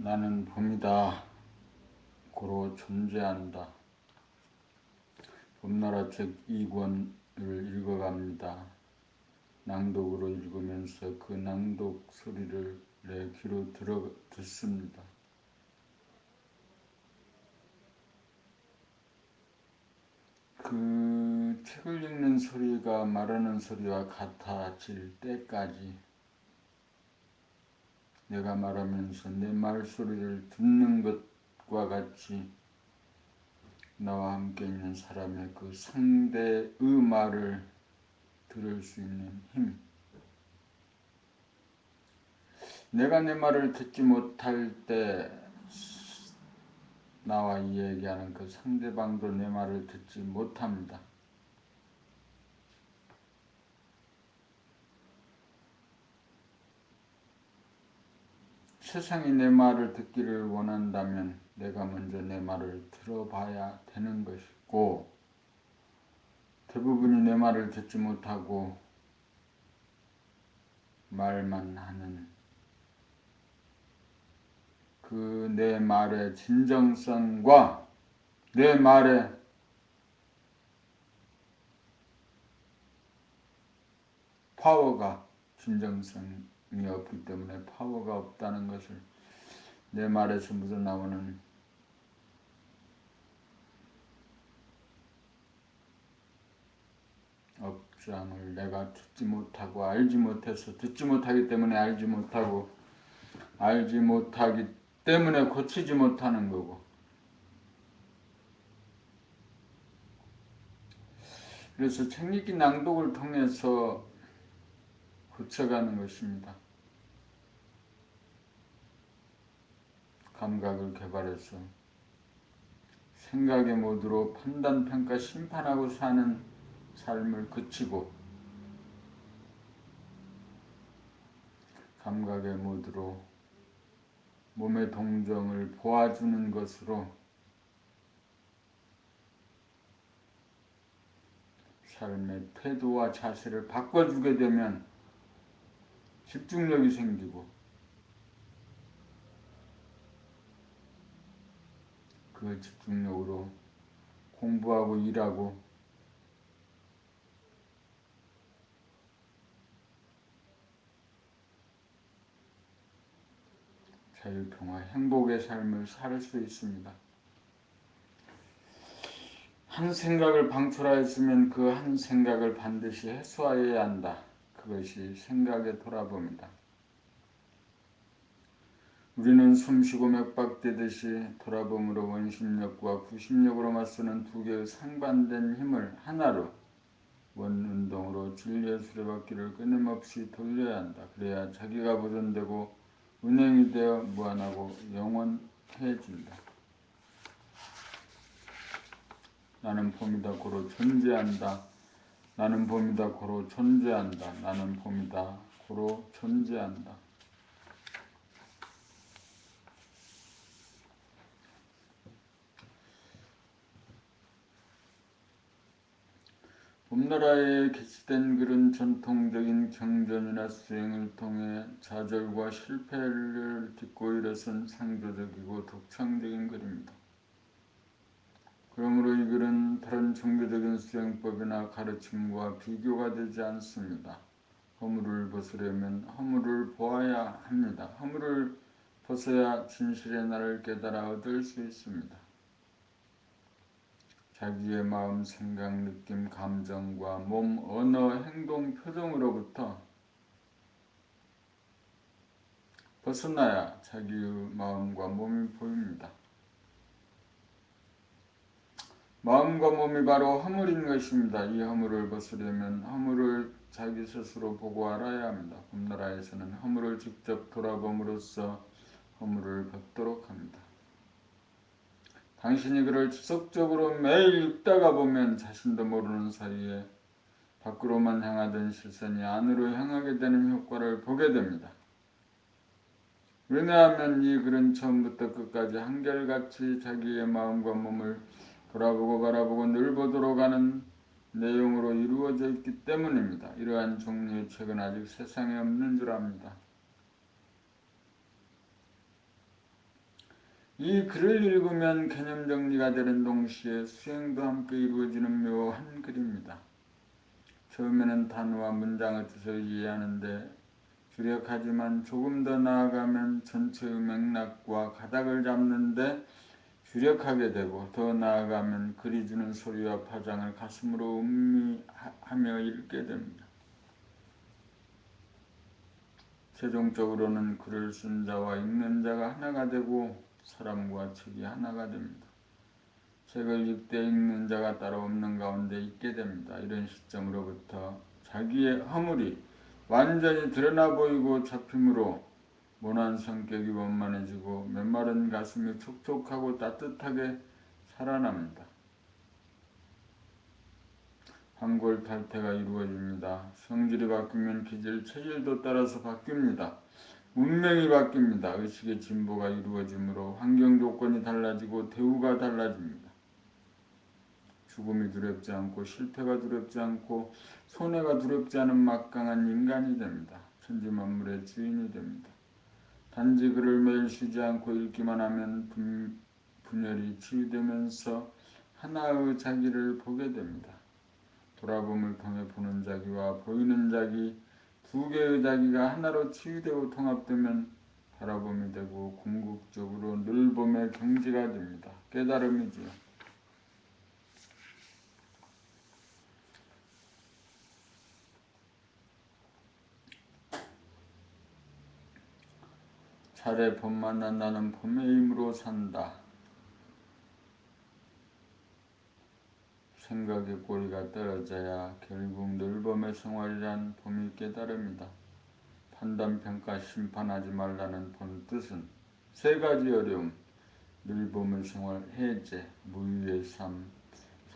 나는 봄이다. 고로 존재한다. 봄나라 책 2권을 읽어갑니다. 낭독으로 읽으면서 그 낭독 소리를 내 귀로 듣습니다. 그 책을 읽는 소리가 말하는 소리와 같아질 때까지 내가 말하면서 내 말소리를 듣는 것과 같이 나와 함께 있는 사람의 그 상대의 말을 들을 수 있는 힘. 내가 내 말을 듣지 못할 때 나와 이야기하는 그 상대방도 내 말을 듣지 못합니다. 세상이 내 말을 듣기를 원한다면 내가 먼저 내 말을 들어봐야 되는 것이고, 대부분이 내 말을 듣지 못하고 말만 하는 그 내 말의 진정성과 내 말의 파워가 진정성이 없기 때문에 파워가 없다는 것을 내 말에서 묻어나오는 업장을 내가 듣지 못하고 알지 못해서 듣지 못하기 때문에 알지 못하고 알지 못하기 때문에 고치지 못하는 거고, 그래서 책 읽기 낭독을 통해서 고쳐가는 것입니다. 감각을 개발해서 생각의 모드로 판단, 평가, 심판하고 사는 삶을 그치고 감각의 모드로 몸의 동정을 보아주는 것으로 삶의 태도와 자세를 바꿔주게 되면 집중력이 생기고 그 집중력으로 공부하고 일하고 자유, 평화, 행복의 삶을 살 수 있습니다. 한 생각을 방출하였으면 그 한 생각을 반드시 해소하여야 한다. 그것이 생각의 돌아봄이다. 우리는 숨쉬고 맥박되듯이 돌아봄으로 원심력과 구심력으로 맞서는 두 개의 상반된 힘을 하나로 원운동으로 진리의 수레바퀴를 끊임없이 돌려야 한다. 그래야 자기가 보존되고 운행이 되어 무한하고 영원해진다. 나는 봄이다 고로 존재한다. 나는 봄이다 고로 존재한다. 나는 봄이다 고로 존재한다. 봄나라에 게시된 글은 전통적인 경전이나 수행을 통해 좌절과 실패를 딛고 일어선 상조적이고 독창적인 글입니다. 그러므로 이 글은 다른 종교적인 수행법이나 가르침과 비교가 되지 않습니다. 허물을 벗으려면 허물을 보아야 합니다. 허물을 벗어야 진실의 나를 깨달아 얻을 수 있습니다. 자기의 마음, 생각, 느낌, 감정과 몸, 언어, 행동, 표정으로부터 벗어나야 자기의 마음과 몸이 보입니다. 마음과 몸이 바로 허물인 것입니다. 이 허물을 벗으려면 허물을 자기 스스로 보고 알아야 합니다. 봄나라에서는 허물을 직접 돌아봄으로써 허물을 벗도록 합니다. 당신이 그를 지속적으로 매일 읽다가 보면 자신도 모르는 사이에 밖으로만 향하던 시선이 안으로 향하게 되는 효과를 보게 됩니다. 왜냐하면 이 글은 처음부터 끝까지 한결같이 자기의 마음과 몸을 돌아보고 바라보고 늘 보도록 하는 내용으로 이루어져 있기 때문입니다. 이러한 종류의 책은 아직 세상에 없는 줄 압니다. 이 글을 읽으면 개념 정리가 되는 동시에 수행도 함께 이루어지는 묘한 글입니다. 처음에는 단어와 문장의 뜻을 이해하는데 주력하지만 조금 더 나아가면 전체의 맥락과 가닥을 잡는데 주력하게 되고, 더 나아가면 글이 주는 소리와 파장을 가슴으로 음미하며 읽게 됩니다. 최종적으로는 글을 쓴 자와 읽는 자가 하나가 되고 사람과 책이 하나가 됩니다. 책을 읽되 읽는 자가 따로 없는 가운데 있게 됩니다. 이런 시점으로부터 자기의 허물이 완전히 드러나 보이고 잡힘으로 모난 성격이 원만해지고 메마른 가슴이 촉촉하고 따뜻하게 살아납니다. 환골탈태가 이루어집니다. 성질이 바뀌면 기질, 체질도 따라서 바뀝니다. 운명이 바뀝니다. 의식의 진보가 이루어지므로 환경 조건이 달라지고 대우가 달라집니다. 죽음이 두렵지 않고 실패가 두렵지 않고 손해가 두렵지 않은 막강한 인간이 됩니다. 천지만물의 주인이 됩니다. 단지 글을 매일 쉬지 않고 읽기만 하면 분열이 치유되면서 하나의 자기를 보게 됩니다. 돌아봄을 통해 보는 자기와 보이는 자기, 두 개의 자기가 하나로 치유되고 통합되면 바라봄이 되고 궁극적으로 늘봄의 경지가 됩니다. 깨달음이지요. 차례 봄만 난다는 봄의 힘으로 산다. 생각의 꼬리가 떨어져야 결국 늘봄의 생활이란 봄이 깨달음이다. 판단, 평가, 심판하지 말라는 본 뜻은 세 가지 어려움, 늘봄의 생활, 해제, 무유의 삶,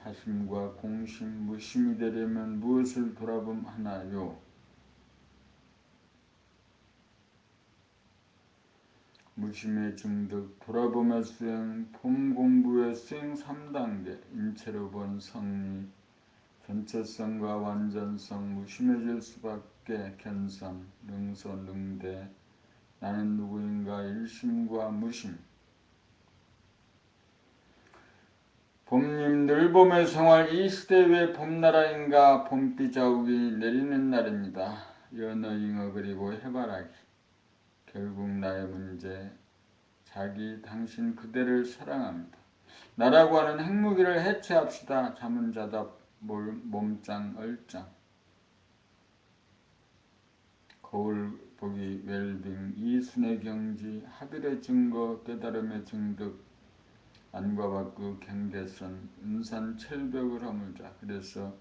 사심과 공심, 무심이 되려면 무엇을 돌아봄하나요? 무심의 중득, 돌아봄의 수행, 봄 공부의 수행 3단계, 인체로 본 성리, 전체성과 완전성, 무심해질 수밖에 견성, 능서, 능대, 나는 누구인가, 일심과 무심. 봄님 늘봄의 생활, 이 시대 왜 봄나라인가, 봄비 자욱이 내리는 날입니다. 연어잉어 그리고 해바라기. 결국 나의 문제, 자기, 당신 그대를 사랑합니다. 나라고 하는 핵무기를 해체합시다. 잠은 자다 몸짱 얼짱. 거울 보기 웰빙, 이순의 경지, 합일의 증거, 깨달음의 증득, 안과 밖의 경계선, 은산 철벽을 허물자. 그래서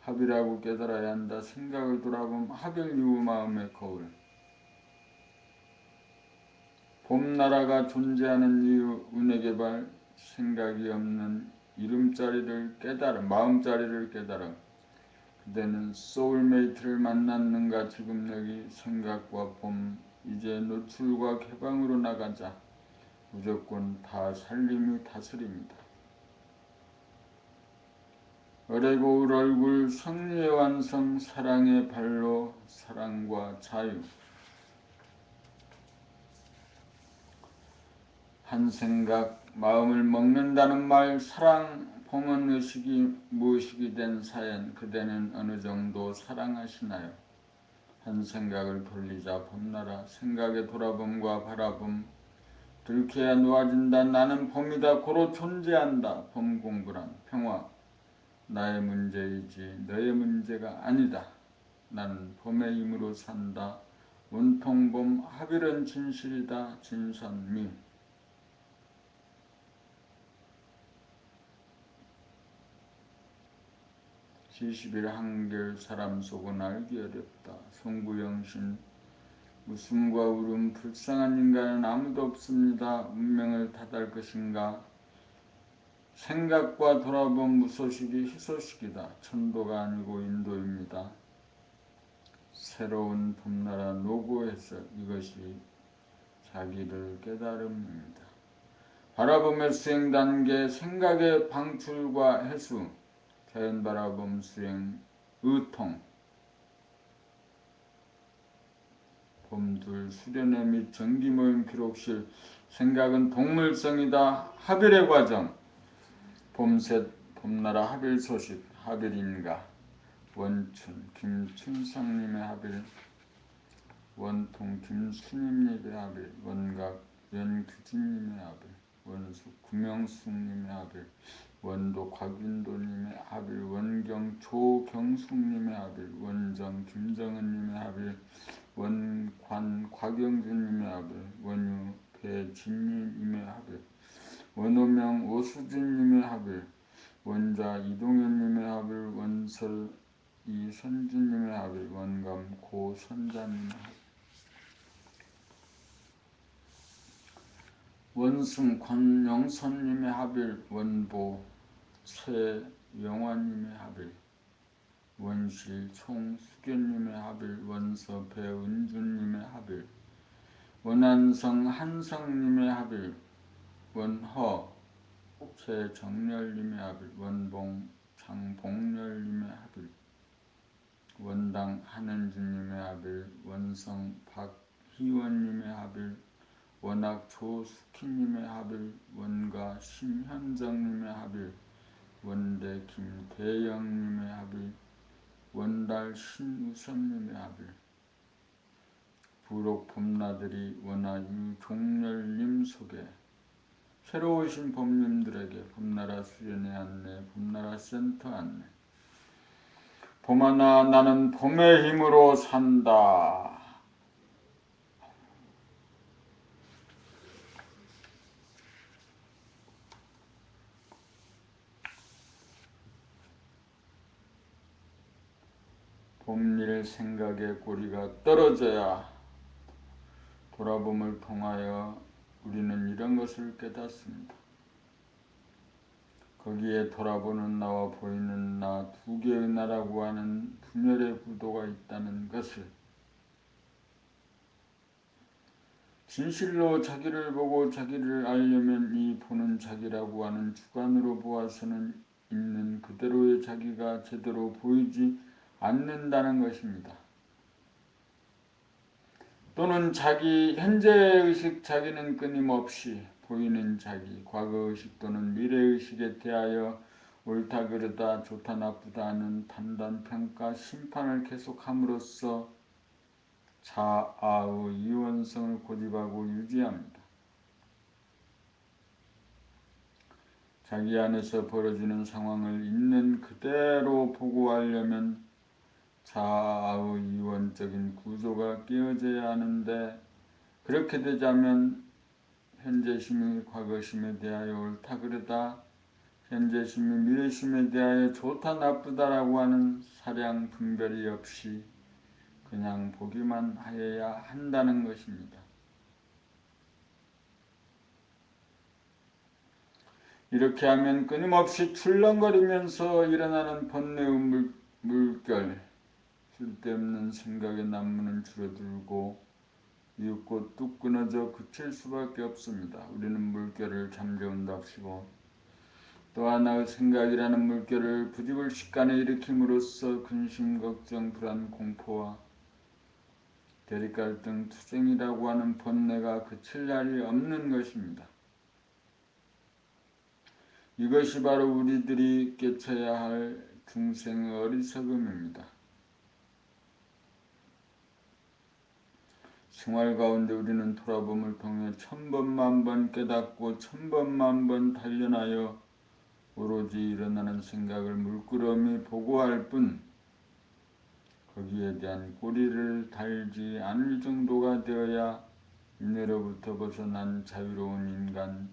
합이라고 깨달아야 한다. 생각을 돌아보면 합일 이후 마음의 거울. 봄나라가 존재하는 이유, 운해개발, 생각이 없는 이름자리를 깨달음, 마음자리를 깨달음. 그대는 소울메이트를 만났는가. 지금 여기 생각과 봄, 이제 노출과 개방으로 나가자. 무조건 다 살림이 다스립니다. 어레고울 얼굴, 성리의 완성, 사랑의 발로, 사랑과 자유. 한 생각, 마음을 먹는다는 말, 사랑, 봄은 의식이 무의식이 된 사연. 그대는 어느 정도 사랑하시나요? 한 생각을 돌리자 봄나라, 생각의 돌아봄과 바라봄. 들켜야 놓아진다. 나는 봄이다. 고로 존재한다. 봄 공부란 평화. 나의 문제이지 너의 문제가 아니다. 나는 봄의 힘으로 산다. 온통 봄, 합일은 진실이다. 진선미. 70일 한결 사람 속은 알기 어렵다. 송구영신. 웃음과 울음, 불쌍한 인간은 아무도 없습니다. 운명을 탓할 것인가. 생각과 돌아본 무소식이 희소식이다. 천도가 아니고 인도입니다. 새로운 봄나라 노고해석, 이것이 자기를 깨달음입니다. 바라봄의 수행 단계, 생각의 방출과 해수, 자연 바라봄 수행, 의통, 봄둘 수련회 및 정기모임 기록실, 생각은 동물성이다. 하빌의 과정. 봄새 봄나라 하빌 소식. 하빌인가. 원춘 김춘상님의 하빌. 원통 김수님님의 하빌. 원각 연규진님의 하빌. 원숙 구명숙님의 하빌. 원도 곽윤도님의 하빌. 원경 조경숙님의 하빌. 원정 김정은님의 하빌. 원관 곽영준님의 하빌. 원유 배진님의 하빌. 원호명 오수진님의 하빌. 원자 이동현님의 하빌. 원설 이선주님의 하빌. 원감 고선자님의 하빌. 원승 권영선님의 하빌. 원보 최영환님의 하빌. 원실 송수견님의 하빌. 원서 배은주님의 하빌. 원한성 한성님의 하빌. 원허 최정렬님의 하빌. 원봉 장봉렬님의 하빌. 원당 한은주님의 하빌. 원성 박희원님의 하빌. 원학 조숙희님의 하빌. 원가 심현정님의 하빌. 원대 김대영님의 하빌. 원달 신우선님의 하빌. 부록 봄나들이 원하 유종렬님 소개. 새로 오신 봄님들에게 봄나라 수련회 안내, 봄나라 센터 안내. 봄하나 나는 봄의 힘으로 산다. 봄일 생각에 꼬리가 떨어져야 돌아봄을 통하여 우리는 이런 것을 깨닫습니다. 거기에 돌아보는 나와 보이는 나 두 개의 나라고 하는 분열의 구도가 있다는 것을, 진실로 자기를 보고 자기를 알려면 이 보는 자기라고 하는 주관으로 보아서는 있는 그대로의 자기가 제대로 보이지 않는다는 것입니다. 또는 자기 현재의식 자기는 끊임없이 보이는 자기, 과거의식 또는 미래의식에 대하여 옳다 그르다 좋다 나쁘다 하는 판단, 평가, 심판을 계속함으로써 자아의 이원성을 고집하고 유지합니다. 자기 안에서 벌어지는 상황을 있는 그대로 보고하려면 자아의 이원적인 구조가 깨어져야 하는데, 그렇게 되자면 현재심이 과거심에 대하여 옳다 그르다, 현재심이 미래심에 대하여 좋다 나쁘다라고 하는 사량 분별이 없이 그냥 보기만 하여야 한다는 것입니다. 이렇게 하면 끊임없이 출렁거리면서 일어나는 번뇌의 물결, 쓸데없는 생각의 난무는 줄어들고 이윽고 뚝 끊어져 그칠 수밖에 없습니다. 우리는 물결을 잠재운답시고 또 하나의 생각이라는 물결을 부지불식간에 일으킴으로써 근심, 걱정, 불안, 공포와 대립갈등, 투쟁이라고 하는 번뇌가 그칠 날이 없는 것입니다. 이것이 바로 우리들이 깨쳐야 할 중생의 어리석음입니다. 생활 가운데 우리는 돌아봄을 통해 천번만번 깨닫고 천번만번 단련하여 오로지 일어나는 생각을 물끄러미 보고할 뿐 거기에 대한 꼬리를 달지 않을 정도가 되어야 인내로부터 벗어난 자유로운 인간,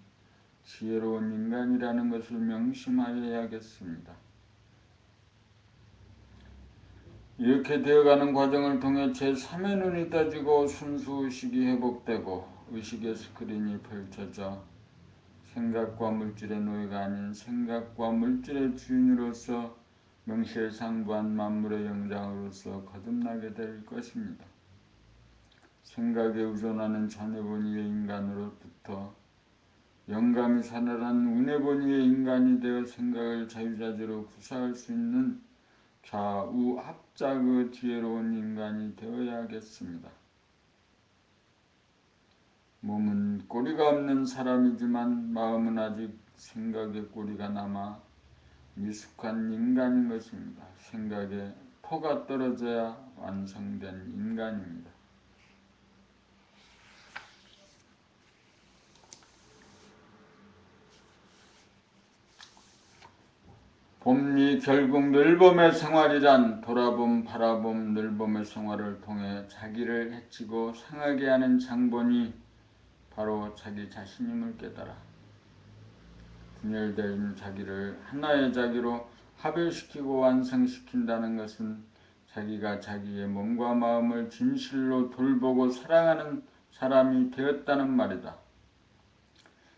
지혜로운 인간이라는 것을 명심하여야겠습니다. 이렇게 되어가는 과정을 통해 제3의 눈이 떠지고 순수의식이 회복되고 의식의 스크린이 펼쳐져 생각과 물질의 노예가 아닌 생각과 물질의 주인으로서 명실상부한 만물의 영장으로서 거듭나게 될 것입니다. 생각에 의존하는 잔해본위의 인간으로부터 영감이 살아난 운해본위의 인간이 되어 생각을 자유자재로 구사할 수 있는 좌우합작의 지혜로운 인간이 되어야겠습니다. 몸은 꼬리가 없는 사람이지만 마음은 아직 생각의 꼬리가 남아 미숙한 인간인 것입니다. 생각에 토가 떨어져야 완성된 인간입니다. 봄이 결국 늘봄의 생활이란 돌아봄, 바라봄, 늘봄의 생활을 통해 자기를 해치고 상하게 하는 장본이 바로 자기 자신임을 깨달아 분열된 자기를 하나의 자기로 합일시키고 완성시킨다는 것은 자기가 자기의 몸과 마음을 진실로 돌보고 사랑하는 사람이 되었다는 말이다.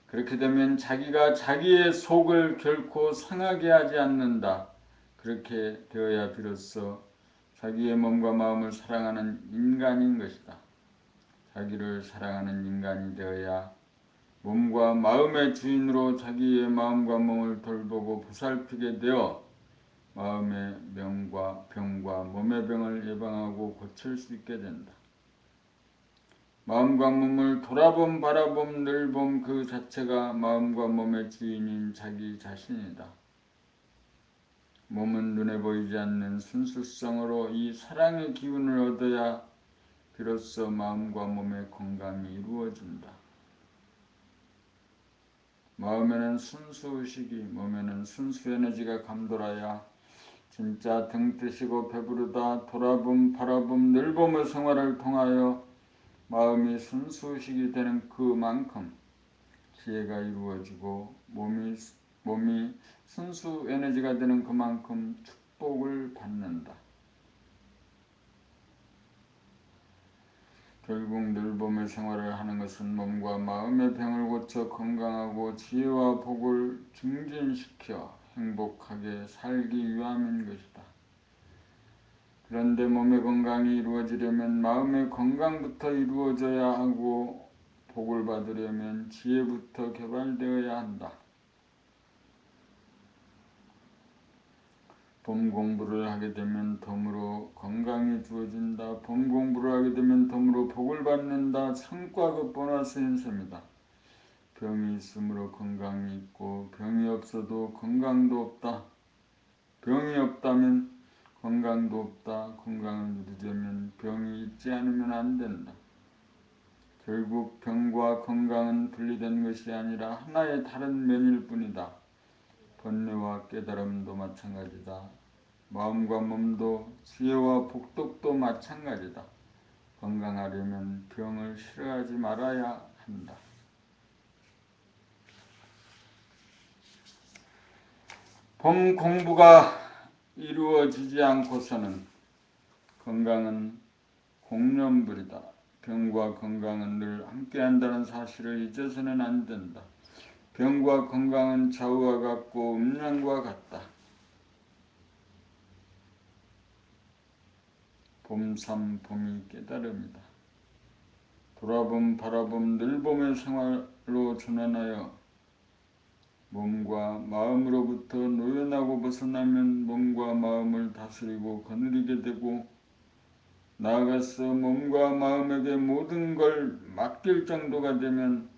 그렇게 되면 자기가 자기의 속을 결코 상하게 하지 않는다. 그렇게 되어야 비로소 자기의 몸과 마음을 사랑하는 인간인 것이다. 자기를 사랑하는 인간이 되어야 몸과 마음의 주인으로 자기의 마음과 몸을 돌보고 보살피게 되어 마음의 병과 몸의 병을 예방하고 고칠 수 있게 된다. 마음과 몸을 돌아봄, 바라봄, 늘봄 그 자체가 마음과 몸의 주인인 자기 자신이다. 몸은 눈에 보이지 않는 순수성으로 이 사랑의 기운을 얻어야 비로소 마음과 몸의 건강이 이루어진다. 마음에는 순수의식이, 몸에는 순수에너지가 감돌아야 진짜 등 뜨시고 배부르다 돌아봄, 바라봄, 늘봄의 생활을 통하여 마음이 순수의식이 되는 그만큼 지혜가 이루어지고 몸이 순수 에너지가 되는 그만큼 축복을 받는다. 결국 늘봄의 생활을 하는 것은 몸과 마음의 병을 고쳐 건강하고 지혜와 복을 증진시켜 행복하게 살기 위함인 것이다. 그런데 몸의 건강이 이루어지려면 마음의 건강부터 이루어져야 하고 복을 받으려면 지혜부터 개발되어야 한다. 봄 공부를 하게 되면 덤으로 건강이 주어진다. 봄 공부를 하게 되면 덤으로 복을 받는다. 성과급 보너스인 셈이다. 병이 있으므로 건강이 있고 병이 없어도 건강도 없다. 병이 없다면 건강도 없다. 건강을 누리려면 병이 있지 않으면 안 된다. 결국 병과 건강은 분리된 것이 아니라 하나의 다른 면일 뿐이다. 번뇌와 깨달음도 마찬가지다. 마음과 몸도 지혜와 복덕도 마찬가지다. 건강하려면 병을 싫어하지 말아야 한다. 봄 공부가 이루어지지 않고서는 건강은 공념불이다. 병과 건강은 늘 함께한다는 사실을 잊어서는 안 된다. 병과 건강은 좌우와 같고 음양과 같다. 봄삼 봄이 깨달음이다. 돌아봄 바라봄 늘봄의 생활로 전환하여 몸과 마음으로부터 노연하고 벗어나면 몸과 마음을 다스리고 거느리게 되고 나아가서 몸과 마음에게 모든 걸 맡길 정도가 되면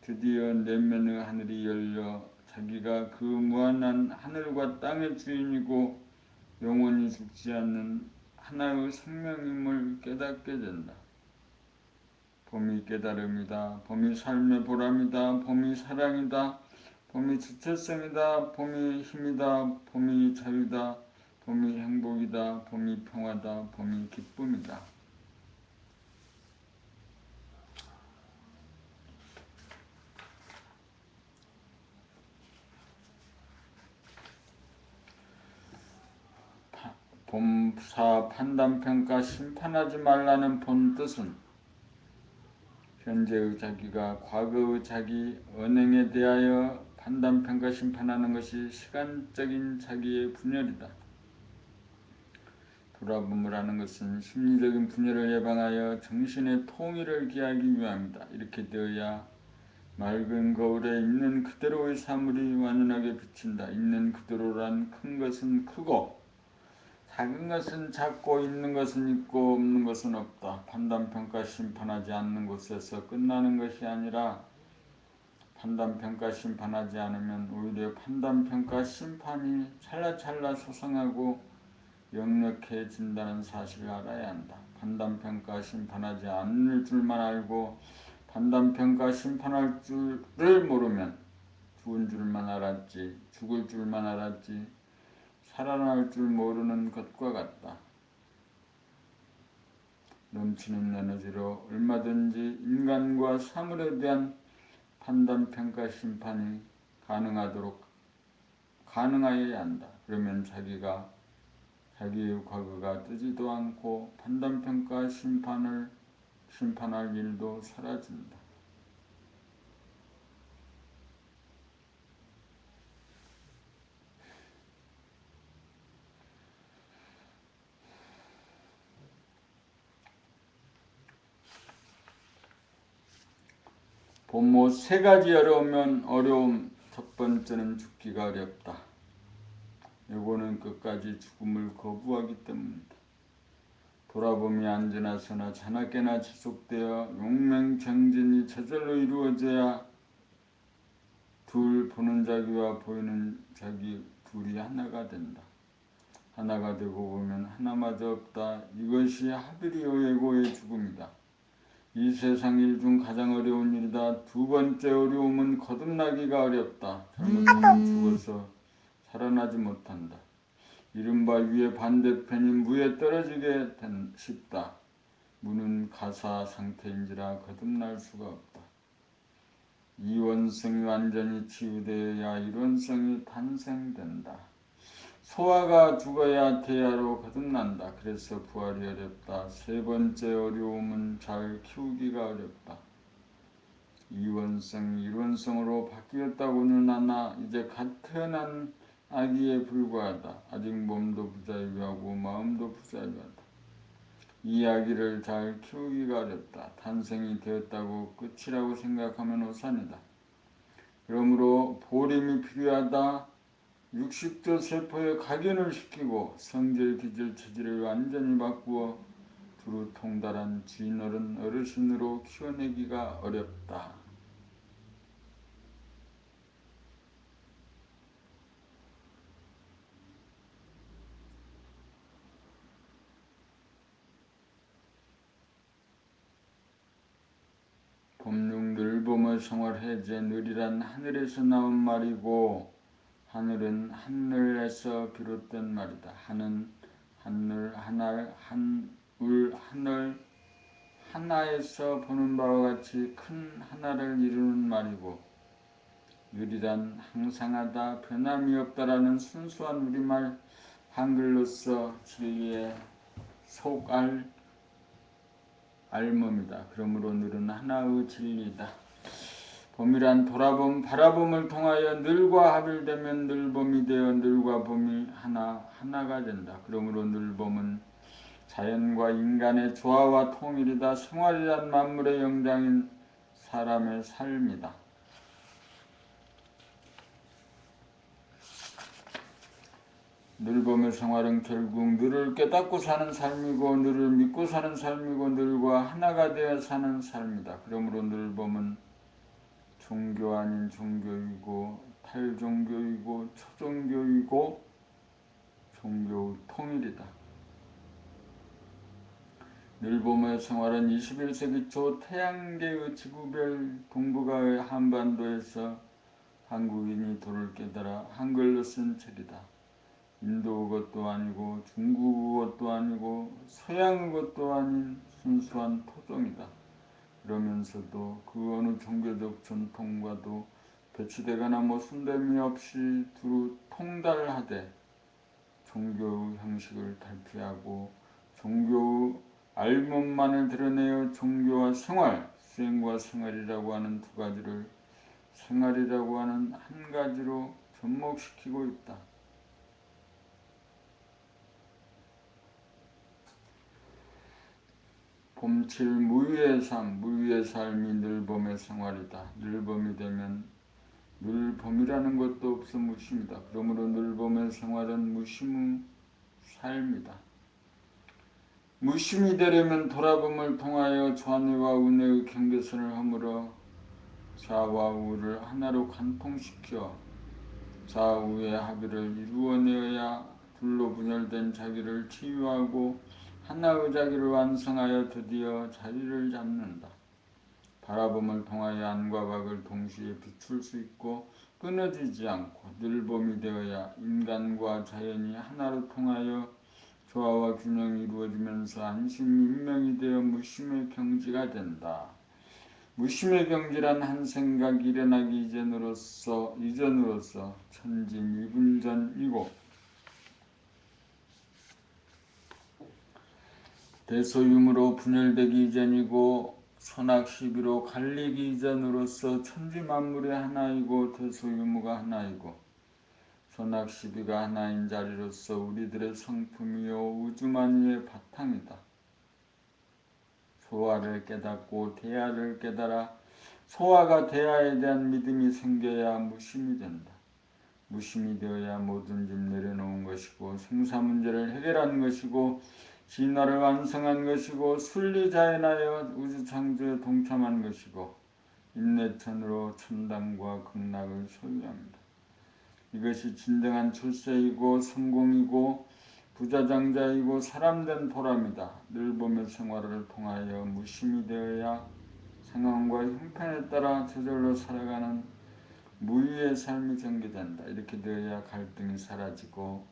드디어 내면의 하늘이 열려 자기가 그 무한한 하늘과 땅의 주인이고 영원히 죽지 않는 하나의 생명임을 깨닫게 된다. 봄이 깨달음이다. 봄이 삶의 보람이다. 봄이 사랑이다. 봄이 주체성이다. 봄이 힘이다. 봄이 자유다. 봄이 행복이다. 봄이 평화다. 봄이 기쁨이다. 봄사 판단평가 심판하지 말라는 본 뜻은 현재의 자기가 과거의 자기 언행에 대하여 판단평가 심판하는 것이 시간적인 자기의 분열이다. 돌아봄을 하는 것은 심리적인 분열을 예방하여 정신의 통일을 기하기 위함이다. 이렇게 되어야 맑은 거울에 있는 그대로의 사물이 완연하게 비친다. 있는 그대로란 큰 것은 크고 작은 것은 작고 있는 것은 있고 없는 것은 없다. 판단평가 심판하지 않는 곳에서 끝나는 것이 아니라 판단평가 심판하지 않으면 오히려 판단평가 심판이 찰나찰나 소상하고 역력해진다는 사실을 알아야 한다. 판단평가 심판하지 않을 줄만 알고 판단평가 심판할 줄을 모르면 죽은 줄만 알았지, 죽을 줄만 알았지 살아날 줄 모르는 것과 같다. 넘치는 에너지로 얼마든지 인간과 사물에 대한 판단평가 심판이 가능하여야 한다. 그러면 자기의 과거가 뜨지도 않고 판단평가 심판할 일도 사라진다. 본모 세 가지 어려움. 첫 번째는 죽기가 어렵다. 요거는 끝까지 죽음을 거부하기 때문이다. 돌아봄이 언제나 서나 자나깨나 지속되어 용맹정진이 저절로 이루어져야 보는 자기와 보이는 자기 둘이 하나가 된다. 하나가 되고 보면 하나마저 없다. 이것이 하비리오에고의 죽음이다. 이 세상 일 중 가장 어려운 일이다. 두 번째 어려움은 거듭나기가 어렵다. 잘못하면 죽어서 살아나지 못한다. 이른바 위의 반대편인 무에 떨어지게 싶다. 무는 가사 상태인지라 거듭날 수가 없다. 이원성이 완전히 치유되어야 일원성이 탄생된다. 소아가 죽어야 태아로 거듭난다. 그래서 부활이 어렵다. 세 번째 어려움은 잘 키우기가 어렵다. 이원성이 일원성으로 바뀌었다고는 하나 이제 갓 태어난 아기에 불과하다. 아직 몸도 부자유하고 마음도 부자유하다. 이 아기를 잘 키우기가 어렵다. 탄생이 되었다고 끝이라고 생각하면 오산이다. 그러므로 보림이 필요하다. 60조 세포에 각인을 시키고 성질, 기질, 체질을 완전히 바꾸어 두루 통달한 쥐노른 어르신으로 키워내기가 어렵다. 법륜 늘봄의 생활 해제 늘이란 하늘에서 나온 말이고 하늘은 하늘에서 비롯된 말이다. 하는 하늘, 하늘, 하나에서 보는 바와 같이 큰 하나를 이루는 말이고 늘이란 항상하다, 변함이 없다라는 순수한 우리말 한글로서 진리의 알몸이다. 그러므로 늘은 하나의 진리다. 봄이란 돌아봄, 바라봄을 통하여 늘과 합일되면 늘봄이 되어 늘과 봄이 하나가 된다. 그러므로 늘봄은 자연과 인간의 조화와 통일이다. 생활이란 만물의 영장인 사람의 삶이다. 늘봄의 생활은 결국 늘을 깨닫고 사는 삶이고 늘을 믿고 사는 삶이고 늘과 하나가 되어 사는 삶이다. 그러므로 늘봄은 종교 아닌 종교이고 탈종교이고 초종교이고 종교 통일이다. 늘봄의 생활은 21세기 초 태양계의 지구별 동북아의 한반도에서 한국인이 도를 깨달아 한글로 쓴 책이다. 인도의 것도 아니고 중국의 것도 아니고 서양의 것도 아닌 순수한 토종이다. 그러면서도 그 어느 종교적 전통과도 배치되거나 모순됨이 없이 두루 통달하되 종교의 형식을 탈피하고 종교의 알몸만을 드러내어 종교와 생활, 수행과 생활이라고 하는 두 가지를 생활이라고 하는 한 가지로 접목시키고 있다. 봄칠 무위의 삶, 무위의 삶이 늘봄의 생활이다. 늘봄이 되면 늘봄이라는 것도 없어 무심이다. 그러므로 늘봄의 생활은 무심의 삶이다. 무심히 되려면 돌아봄을 통하여 좌뇌와 우뇌의 경계선을 허물어 좌와 우를 하나로 관통시켜 좌우의 합의를 이루어내어야 둘로 분열된 자기를 치유하고 하나의 자기를 완성하여 드디어 자리를 잡는다. 바라봄을 통하여 안과 밖을 동시에 비출 수 있고 끊어지지 않고 늘봄이 되어야 인간과 자연이 하나로 통하여 조화와 균형이 이루어지면서 안심인명이 되어 무심의 경지가 된다. 무심의 경지란 한 생각이 일어나기 이전으로서 천지미분전이고 대소유무로 분열되기 이전이고 선악시비로 갈리기 이전으로서 천지만물의 하나이고 대소유무가 하나이고 선악시비가 하나인 자리로서 우리들의 성품이요 우주만유의 바탕이다. 소화를 깨닫고 대하를 깨달아 소화가 대하에 대한 믿음이 생겨야 무심이 된다. 무심이 되어야 모든 짐 내려놓은 것이고 생사문제를 해결한 것이고 진화를 완성한 것이고 순리자연하여 우주창조에 동참한 것이고 인내천으로 천당과 극락을 소유합니다. 이것이 진정한 출세이고 성공이고 부자장자이고 사람된 보람이다. 늘봄의 생활을 통하여 무심이 되어야 상황과 형편에 따라 저절로 살아가는 무유의 삶이 전개된다. 이렇게 되어야 갈등이 사라지고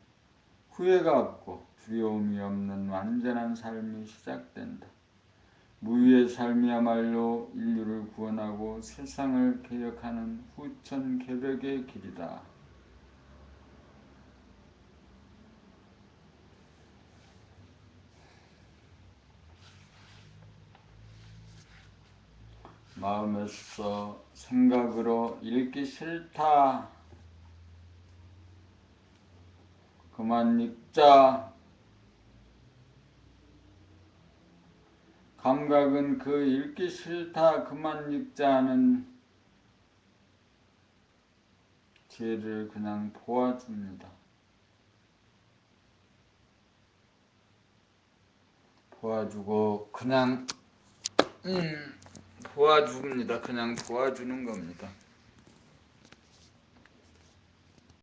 후회가 없고 두려움이 없는 완전한 삶이 시작된다. 무유의 삶이야말로 인류를 구원하고 세상을 개혁하는 후천 개벽의 길이다. 마음에서 생각으로 읽기 싫다. 그만 읽자. 감각은 그 읽기 싫다 그만 읽자 하는 죄를 그냥 보아줍니다. 보아주고 그냥 보아줍니다. 그냥 보아주는 겁니다.